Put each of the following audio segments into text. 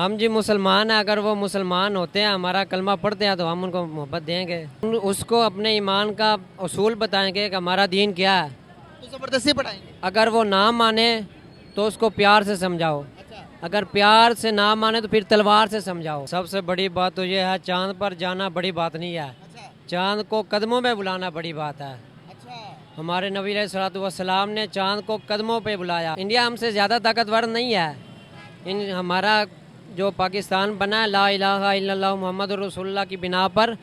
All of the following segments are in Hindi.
हम जी मुसलमान हैं, अगर वो मुसलमान होते हैं, हमारा कलमा पढ़ते हैं तो हम उनको मोहब्बत देंगे। उसको अपने ईमान का उसूल बताएंगे कि हमारा दीन क्या है। तो जबरदस्ती पढ़ाएंगे। अगर वो ना माने तो उसको प्यार से समझाओ, अच्छा। अगर प्यार से ना माने तो फिर तलवार से समझाओ। सबसे बड़ी बात तो ये है, चांद पर जाना बड़ी बात नहीं है, अच्छा। चांद को कदमों में बुलाना बड़ी बात है। अच्छा। हमारे नबी अलैहिस्सलातु वस्सलाम ने चांद को कदमों पे बुलाया। इंडिया हमसे ज़्यादा ताकतवर नहीं है। इन हमारा जो पाकिस्तान बना है ला इलाहा इल्लल्लाह मुहम्मद रसूलुल्लाह की बिना पर,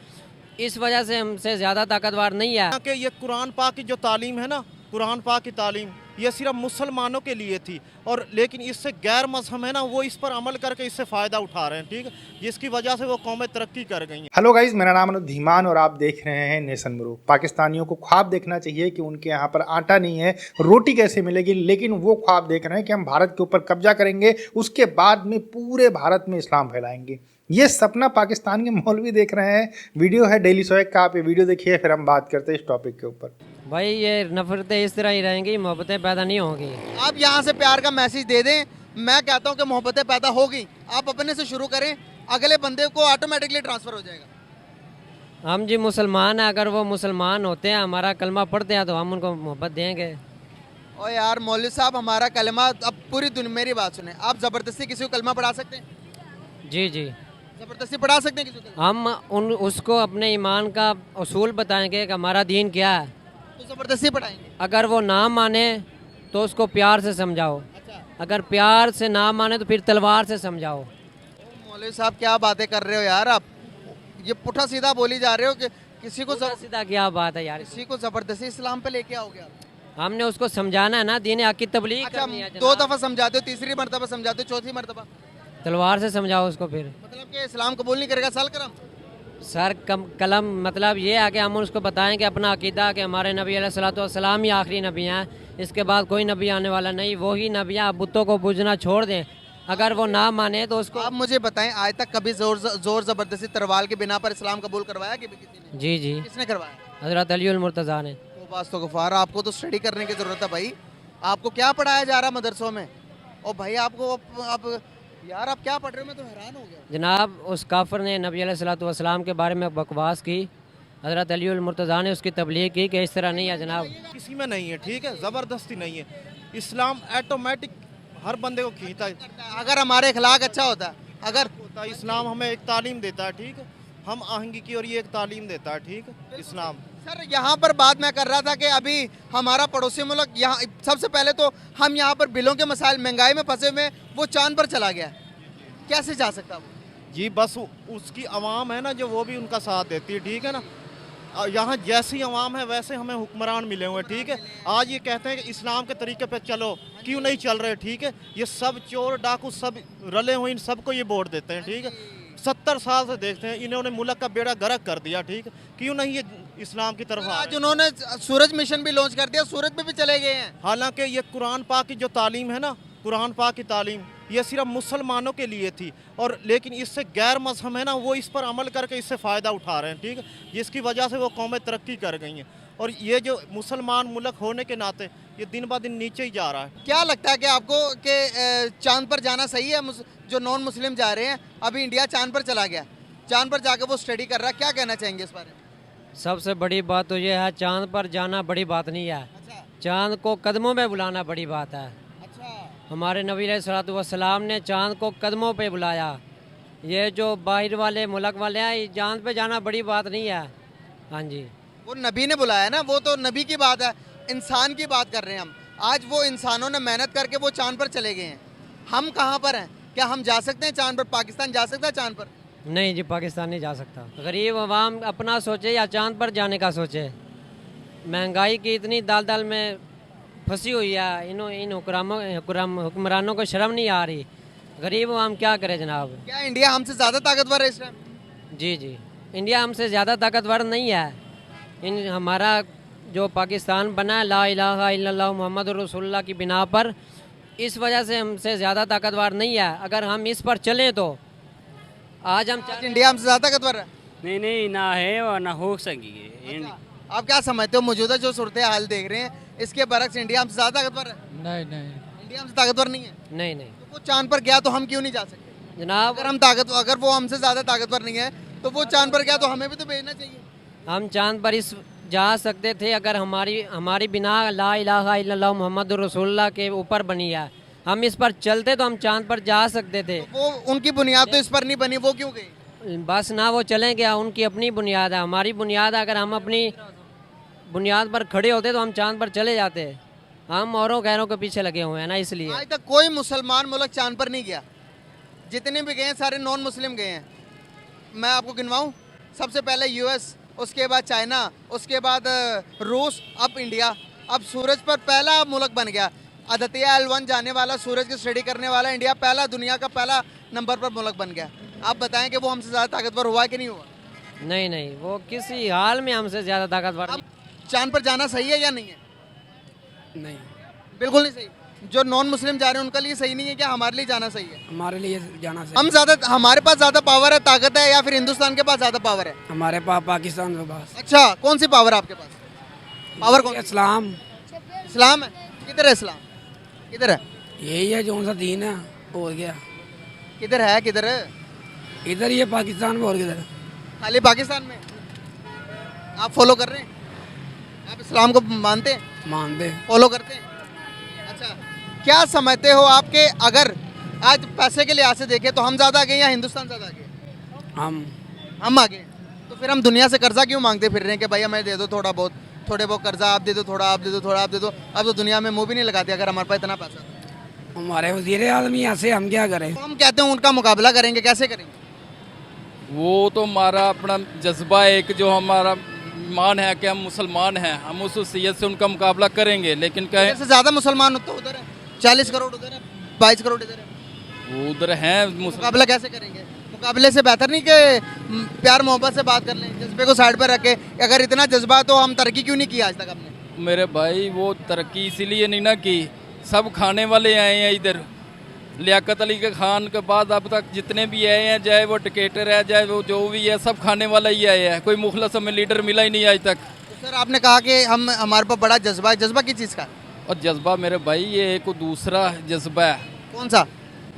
इस वजह से हमसे ज़्यादा ताकतवर नहीं है। कि ये कुरान पाक की जो तालीम है ना, कुरान पाक की तालीम ये सिर्फ मुसलमानों के लिए थी, और लेकिन इससे गैर मजहब है ना, वो इस पर अमल करके इससे फ़ायदा उठा रहे हैं, ठीक है, जिसकी वजह से वो कौमें तरक्की कर गई हैं। हेलो गाइज, मेरा नाम अनुज धीमान और आप देख रहे हैं नेशन ब्रो। पाकिस्तानियों को ख्वाब देखना चाहिए कि उनके यहाँ पर आटा नहीं है, रोटी कैसे मिलेगी, लेकिन वो ख्वाब देख रहे हैं कि हम भारत के ऊपर कब्जा करेंगे, उसके बाद में पूरे भारत में इस्लाम फैलाएंगे। ये सपना पाकिस्तान के मौलवी देख रहे हैं। वीडियो है डेली सोएक का, आप ये वीडियो देखिए, फिर हम बात करते हैं इस टॉपिक के ऊपर। भाई ये नफरतें इस तरह ही रहेंगी, मोहब्बतें पैदा नहीं होंगी। आप यहाँ से प्यार का मैसेज दे दें, मैं कहता हूँ कि मोहब्बतें पैदा होगी। आप अपने से शुरू करें, अगले बंदे को ऑटोमेटिकली ट्रांसफर हो जाएगा। हम जी मुसलमान हैं, अगर वो मुसलमान होते हैं, हमारा कलमा पढ़ते हैं तो हम उनको मोहब्बत देंगे। और यार मौलवी साहब, हमारा कलमा, अब पूरी दुनिया, मेरी बात सुने, आप ज़बरदस्ती किसी को कलमा पढ़ा सकते हैं? जी जी, ज़बरदस्ती पढ़ा सकते हैं किसी को? हम उसको अपने ईमान का उसूल बताएंगे कि हमारा दीन क्या है। तो ज़बरदस्ती पढ़ाएंगे। अगर वो ना माने तो उसको प्यार से समझाओ, अच्छा। अगर प्यार से ना माने तो फिर तलवार से समझाओ। मौलवी साहब क्या बातें कर रहे हो यार आप, ये पुठा सीधा बोली जा रहे हो कि किसी को सीधा क्या बात है यार, किसी को ज़बरदस्ती इस्लाम पे लेके आओगे आप। हमने उसको समझाना है ना, दीन हक की तबलीग अच्छा, करनी है। 2 दफ़ा समझाते हो, तीसरी मरतबा समझाते हो, चौथी मरतबा तलवार से समझाओ उसको। फिर मतलब कि इस्लाम कबूल नहीं करेगा साल करम। सर कलम मतलब ये है कि हम उसको बताएं कि अपना अकीदा कि हमारे नबी अलैहिस्सलातु वस्सलाम ही आखिरी नबी हैं, इसके बाद कोई नबी आने वाला नहीं, वही नबी हैं। बुतों को पूजना छोड़ दें। अगर वो ना माने तो उसको आप मुझे बताएं, आज तक कभी जोर ज़बरदस्ती तरवाल के बिना पर इस्लाम कबूल करवाया कि किसी ने? जी जी, किसने करवाया? हज़रत अली उल मुर्तज़ा ने। तो बात तो गफ़ार, आपको तो स्टडी करने की ज़रूरत है भाई। आपको क्या पढ़ाया जा रहा है मदरसों में? और भाई आपको आप यार आप क्या पढ़ रहे हो, मैं तो हैरान हो गया। जनाब, उस काफिर ने नबी अलैहिस्सलातु वस्सलाम के बारे में बकवास की, हज़रत अली उल मुर्तज़ा ने उसकी तबलीग की कि इस तरह नहीं है जनाब। किसी में नहीं है, ठीक है, ज़बरदस्ती नहीं है। इस्लाम ऑटोमेटिक हर बंदे को खींचता है। अगर हमारे अखलाक अच्छा होता, अगर होता है, इस्लाम हमें एक तालीम देता है, ठीक है, हम आहंगी की और ये एक तालीम देता है, ठीक है, इस्लाम। सर यहाँ पर बात मैं कर रहा था कि अभी हमारा पड़ोसी मुल्क, यहाँ सबसे पहले तो हम यहाँ पर बिलों के मसाइल, महंगाई में फंसे हुए, वो चांद पर चला गया, कैसे जा सकता वो? जी बस उसकी आवाम है ना, जो वो भी उनका साथ देती है, ठीक है ना। यहाँ जैसी आवाम है वैसे हमें हुक्मरान मिले हुए हैं, ठीक है। आज ये कहते हैं कि इस्लाम के तरीके पे चलो, क्यों नहीं चल रहे, ठीक है। ये सब चोर डाकू सब रले हुए, इन सबको ये वोट देते हैं, ठीक है। 70 साल से देखते हैं, इन्होंने मुल्क का बेड़ा गर्क कर दिया, ठीक है, क्यों नहीं ये इस्लाम की तरफ आ आज रहे हैं। उन्होंने सूरज मिशन भी लॉन्च कर दिया, सूरज पे भी चले गए हैं। हालांकि ये कुरान पाक की जो तालीम है ना, कुरान पाक की तालीम ये सिर्फ मुसलमानों के लिए थी, और लेकिन इससे गैर मजहब है ना, वो इस पर अमल करके इससे फ़ायदा उठा रहे हैं, ठीक है, जिसकी वजह से वो कौमें तरक्की कर गई हैं। और ये जो मुसलमान मुल्क होने के नाते ये दिन ब दिन नीचे ही जा रहा है। क्या लगता है कि आपको कि चांद पर जाना सही है? जो नॉन मुस्लिम जा रहे हैं, अभी इंडिया चांद पर चला गया, चांद पर जाकर वो स्टडी कर रहा है, क्या कहना चाहेंगे इस बारे में? सबसे बड़ी बात तो ये है, चांद पर जाना बड़ी बात नहीं है, अच्छा। चांद को कदमों में बुलाना बड़ी बात है। अच्छा। हमारे नबी अलैहिस्सलातु वस्सलाम ने चांद को कदमों पे बुलाया। ये जो बाहर वाले मुल्क वाले हैं, ये चांद पे जाना बड़ी बात नहीं है। हाँ जी, वो नबी ने बुलाया ना, वो तो नबी की बात है, इंसान की बात कर रहे हैं हम। आज वो इंसानों ने मेहनत करके वो चांद पर चले गए हैं, हम कहाँ पर हैं? क्या हम जा सकते हैं चांद पर? पाकिस्तान जा सकता है चांद पर? नहीं जी, पाकिस्तान नहीं जा सकता। गरीब अवाम अपना सोचे या चांद पर जाने का सोचे। महंगाई की इतनी दाल में फंसी हुई है, इन हुक्मरानों को शर्म नहीं आ रही। गरीब अवाम क्या करे जनाब। क्या इंडिया हमसे ज़्यादा ताकतवर है इस टाइम? जी जी, इंडिया हमसे ज़्यादा ताकतवर नहीं है। हमारा जो पाकिस्तान बना है ला इलाहा इल्लल्लाह मुहम्मद रसूलुल्लाह की बिना पर, इस वजह से हमसे ज़्यादा ताकतवर नहीं है। अगर हम इस पर चलें तो आज हम इंडिया हमसे ज़्यादा ताकतवर है? नहीं ना है और ना हो सकेगी। अच्छा, आप क्या समझते हो, मौजूदा जो सूरत हाल देख रहे हैं, इसके बरक्स इंडिया हमसे ज़्यादा ताकतवर है? नहीं नहीं इंडिया हमसे ताकतवर नहीं है? नहीं नहीं, तो वो चांद पर गया तो हम क्यों नहीं जा सकते? जनाब अगर वो हमसे ज़्यादा ताकतवर नहीं है तो वो चांद पर गया तो हमें भी तो भेजना चाहिए। हम चांद पर इस जा सकते थे अगर हमारी बिना ला इलाहा इल्लल्लाह मोहम्मद रसूलुल्लाह के ऊपर बनी है। हम इस पर चलते तो हम चांद पर जा सकते थे। वो उनकी बुनियाद तो इस पर नहीं बनी, वो क्यों गई? बस ना वो चलें गया, उनकी अपनी बुनियाद है, हमारी बुनियाद है। अगर हम अपनी बुनियाद पर खड़े होते तो हम चांद पर चले जाते। हम औरों गैरों के पीछे लगे हुए हैं ना, इसलिए। आज तक कोई मुसलमान मुल्क चांद पर नहीं गया, जितने भी गए हैं सारे नॉन मुस्लिम गए हैं। मैं आपको गिनवाऊं, सबसे पहले यूएस, उसके बाद चाइना, उसके बाद रूस, अब इंडिया। अब सूरज पर पहला मुल्क बन गया। आदित्य L1 जाने वाला, सूरज की स्टडी करने वाला इंडिया पहला, दुनिया का पहला नंबर पर मुल्क बन गया। आप बताएं कि वो हमसे ज़्यादा ताकतवर हुआ कि नहीं हुआ? नहीं नहीं, वो किसी हाल में हमसे ज़्यादा ताकतवर अब चांद पर जाना सही है या नहीं है? नहीं, बिल्कुल नहीं सही। जो नॉन मुस्लिम जा रहे हैं उनके लिए सही नहीं है क्या? हमारे लिए जाना सही है? हमारे लिए जाना हम ज़्यादा, हमारे पास ज़्यादा पावर है, ताकत है, या फिर हिंदुस्तान के पास ज़्यादा पावर है? हमारे पास पाकिस्तान के पास अच्छा, कौन सी पावर है आपके पास? पावर कौन? इस्लाम इस्लाम है। किधर है इस्लाम? किधर है? यही है जो सा दीन है। और क्या किधर है? किधर है? इधर ही है पाकिस्तान में, और किधर? खाली पाकिस्तान में? आप फॉलो कर रहे हैं? आप इस्लाम को मानते हैं, मानते फॉलो करते हैं? अच्छा, क्या समझते हो आपके, अगर आज पैसे के लिहाज से देखें तो हम ज़्यादा आगे या हिंदुस्तान ज़्यादा आगे? हम आगे। तो फिर हम दुनिया से कर्जा क्यों मांगते फिर रहे हैं कि भाई हमें दे दो थोड़ा बहुत, थोड़े बहुत कर्जा आप दे दो, थोड़ा आप दे दो, थोड़ा आप दे दो। अब तो दुनिया में मुंह भी नहीं लगाते अगर हमारे पास इतना पैसा है। हमारे वजीर आदमी ऐसे, हम क्या करें? तो हम कहते हैं उनका मुकाबला करेंगे, कैसे करेंगे? वो तो हमारा अपना जज्बा है, एक जो हमारा ईमान है कि हम मुसलमान हैं, हम उस हैसियत से उनका मुकाबला करेंगे। लेकिन कहें से ज़्यादा मुसलमान तो उधर है, 40 करोड़ उधर है, 22 करोड़ इधर है। वो उधर हैं मुकाबला कैसे करेंगे? मुकाबले से बेहतर नहीं कि प्यार मोहब्बत से बात कर लें, जज्बे को साइड पर रखे। अगर इतना जज्बा तो हम तरक्की क्यों नहीं की आज तक हमने? मेरे भाई वो तरक्की इसीलिए नहीं ना की, सब खाने वाले आए हैं इधर। लियाकत अली के खान के बाद अब तक जितने भी आए हैं, चाहे वो डिक्टेटर है, चाहे वो जो भी है, सब खाने वाला ही आए हैं। कोई मुखलस हमें लीडर मिला ही नहीं आज तक। तो सर आपने कहा कि हमारे पास बड़ा जज्बा है, जज्बा किस चीज़ का? और जज्बा मेरे भाई ये एक दूसरा जज्बा है। कौन सा?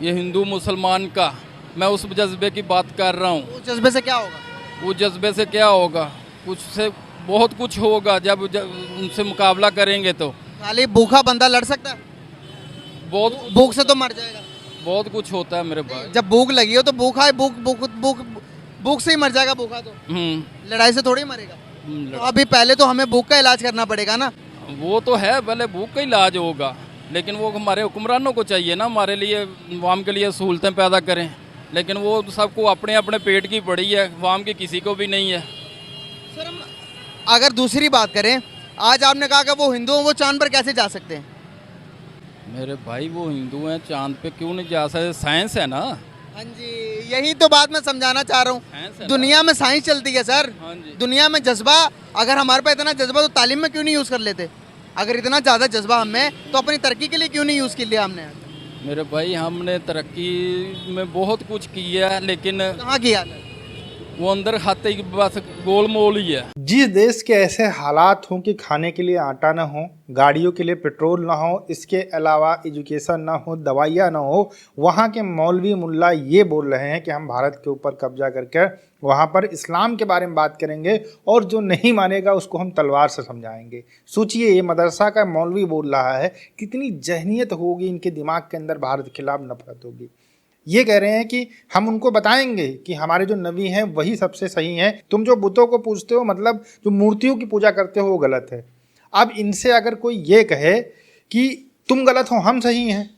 ये हिंदू मुसलमान का, मैं उस जज्बे की बात कर रहा हूँ। उस जज्बे से क्या होगा? वो जज्बे से क्या होगा? कुछ से बहुत कुछ होगा जब उनसे मुकाबला करेंगे तो। खाली भूखा बंदा लड़ सकता है? बहुत भूख से तो मर जाएगा। बहुत कुछ होता है मेरे भाई। जब भूख लगी हो तो भूखा है, भूख से ही मर जाएगा भूखा तो। लड़ाई से थोड़ी मरेगा। तो अभी पहले तो हमें भूख का इलाज करना पड़ेगा ना। वो तो है, पहले भूख का इलाज होगा, लेकिन वो हमारे हुक्मरानों को चाहिए ना, हमारे लिए अवाम के लिए सहूलतें पैदा करें। लेकिन वो सबको अपने अपने पेट की पड़ी है, अवाम की किसी को भी नहीं है। सर हम अगर दूसरी बात करें, आज आपने कहा कि वो हिंदू हैं, वो चांद पर कैसे जा सकते हैं? मेरे भाई वो हिंदू हैं, चांद पे क्यों नहीं जा सकते? साइंस है ना। हाँ जी, यही तो बात मैं समझाना चाह रहा हूँ। दुनिया में साइंस चलती है सर। हाँ जी। दुनिया में जज्बा, अगर हमारे पास इतना जज्बा तो तालीम में क्यों नहीं यूज़ कर लेते? अगर इतना ज़्यादा जज्बा हमें, तो अपनी तरक्की के लिए क्यों नहीं यूज़ कर लिया हमने? मेरे भाई हमने तरक्की में बहुत कुछ किया है, लेकिन कहाँ किया? वो अंदर खाते की बस गोल मोल ही है। जिस देश के ऐसे हालात हों कि खाने के लिए आटा ना हो, गाड़ियों के लिए पेट्रोल ना हो, इसके अलावा एजुकेशन ना हो, दवाइयाँ ना हो, वहाँ के मौलवी मुल्ला ये बोल रहे हैं कि हम भारत के ऊपर कब्जा करके वहाँ पर इस्लाम के बारे में बात करेंगे और जो नहीं मानेगा उसको हम तलवार से समझाएंगे। सोचिए, ये मदरसा का मौलवी बोल रहा है, कितनी जहनीत होगी इनके दिमाग के अंदर, भारत के खिलाफ नफरत होगी। ये कह रहे हैं कि हम उनको बताएंगे कि हमारे जो नबी हैं वही सबसे सही हैं, तुम जो बुतों को पूजते हो, मतलब जो मूर्तियों की पूजा करते हो, वो गलत है। अब इनसे अगर कोई ये कहे कि तुम गलत हो हम सही हैं,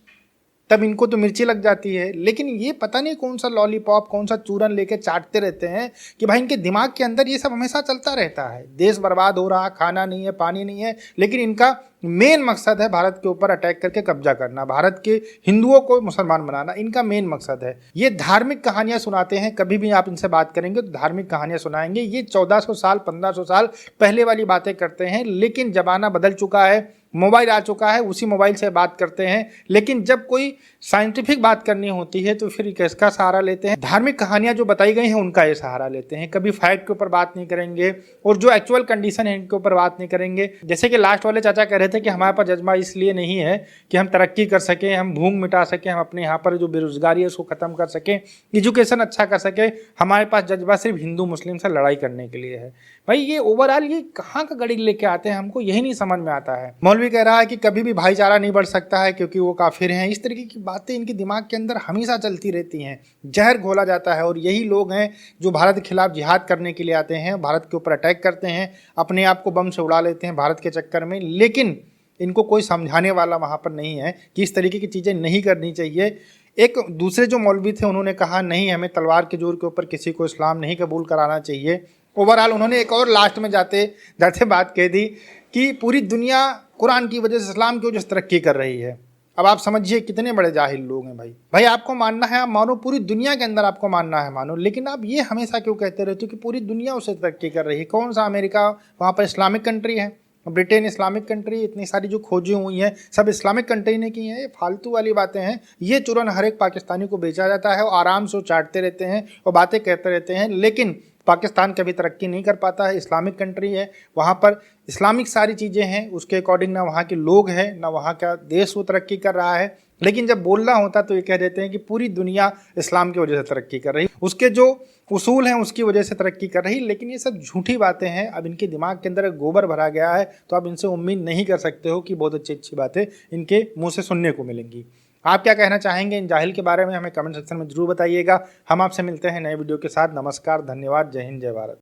तब इनको तो मिर्ची लग जाती है। लेकिन ये पता नहीं कौन सा लॉलीपॉप, कौन सा चूरन लेके चाटते रहते हैं कि भाई इनके दिमाग के अंदर ये सब हमेशा चलता रहता है। देश बर्बाद हो रहा, खाना नहीं है, पानी नहीं है, लेकिन इनका मेन मकसद है भारत के ऊपर अटैक करके कब्जा करना, भारत के हिंदुओं को मुसलमान बनाना, इनका मेन मकसद है। ये धार्मिक कहानियाँ सुनाते हैं, कभी भी आप इनसे बात करेंगे तो धार्मिक कहानियाँ सुनाएंगे। ये 1400 साल 1500 साल पहले वाली बातें करते हैं, लेकिन ज़माना बदल चुका है, मोबाइल आ चुका है, उसी मोबाइल से बात करते हैं। लेकिन जब कोई साइंटिफिक बात करनी होती है तो फिर किसका सहारा लेते हैं? धार्मिक कहानियाँ जो बताई गई हैं उनका ये सहारा लेते हैं। कभी फैक्ट के ऊपर बात नहीं करेंगे और जो एक्चुअल कंडीशन है इनके ऊपर बात नहीं करेंगे। जैसे कि लास्ट वाले चाचा कह रहे थे कि हमारे पास जज्बा इसलिए नहीं है कि हम तरक्की कर सकें, हम भूख मिटा सकें, हम अपने यहाँ पर जो बेरोजगारी है उसको ख़त्म कर सकें, एजुकेशन अच्छा कर सकें। हमारे पास जज्बा सिर्फ हिंदू मुस्लिम से लड़ाई करने के लिए है। भाई ये ओवरऑल ये कहाँ का गड़ी लेके आते हैं, हमको यही नहीं समझ में आता है। मौलवी कह रहा है कि कभी भी भाईचारा नहीं बढ़ सकता है क्योंकि वो काफिर हैं। इस तरीके की बातें इनके दिमाग के अंदर हमेशा चलती रहती हैं, जहर घोला जाता है। और यही लोग हैं जो भारत के खिलाफ जिहाद करने के लिए आते हैं, भारत के ऊपर अटैक करते हैं, अपने आप को बम से उड़ा लेते हैं भारत के चक्कर में। लेकिन इनको कोई समझाने वाला वहाँ पर नहीं है कि इस तरीके की चीज़ें नहीं करनी चाहिए। एक दूसरे जो मौलवी थे उन्होंने कहा नहीं, हमें तलवार के जोर के ऊपर किसी को इस्लाम नहीं कबूल कराना चाहिए। ओवरऑल उन्होंने एक और लास्ट में जाते जाते बात कह दी कि पूरी दुनिया कुरान की वजह से, इस्लाम की वजह से तरक्की कर रही है। अब आप समझिए कितने बड़े जाहिल लोग हैं भाई आपको मानना है आप मानो, पूरी दुनिया के अंदर आपको मानना है मानो, लेकिन आप ये हमेशा क्यों कहते रहते हो कि पूरी दुनिया उससे तरक्की कर रही है? कौन सा अमेरिका, वहाँ पर इस्लामिक कंट्री है, ब्रिटेन इस्लामिक कंट्री, इतनी सारी जो खोजें हुई हैं सब इस्लामिक कंट्री ने की हैं। ये फालतू वाली बातें हैं, ये चुरन हर एक पाकिस्तानी को बेचा जाता है और आराम से वो चाटते रहते हैं और बातें कहते रहते हैं। लेकिन पाकिस्तान कभी तरक्की नहीं कर पाता है, इस्लामिक कंट्री है, वहाँ पर इस्लामिक सारी चीज़ें हैं, उसके अकॉर्डिंग ना वहाँ के लोग हैं ना वहाँ का देश वो तरक्की कर रहा है। लेकिन जब बोलना होता तो ये कह देते हैं कि पूरी दुनिया इस्लाम की वजह से तरक्की कर रही, उसके जो उसूल हैं उसकी वजह से तरक्की कर रही। लेकिन ये सब झूठी बातें हैं। अब इनके दिमाग के अंदर गोबर भरा गया है तो आप इनसे उम्मीद नहीं कर सकते हो कि बहुत अच्छी अच्छी बातें इनके मुँह से सुनने को मिलेंगी। आप क्या कहना चाहेंगे इन जाहिल के बारे में, हमें कमेंट सेक्शन में जरूर बताइएगा। हम आपसे मिलते हैं नए वीडियो के साथ। नमस्कार, धन्यवाद, जय हिंद, जय भारत।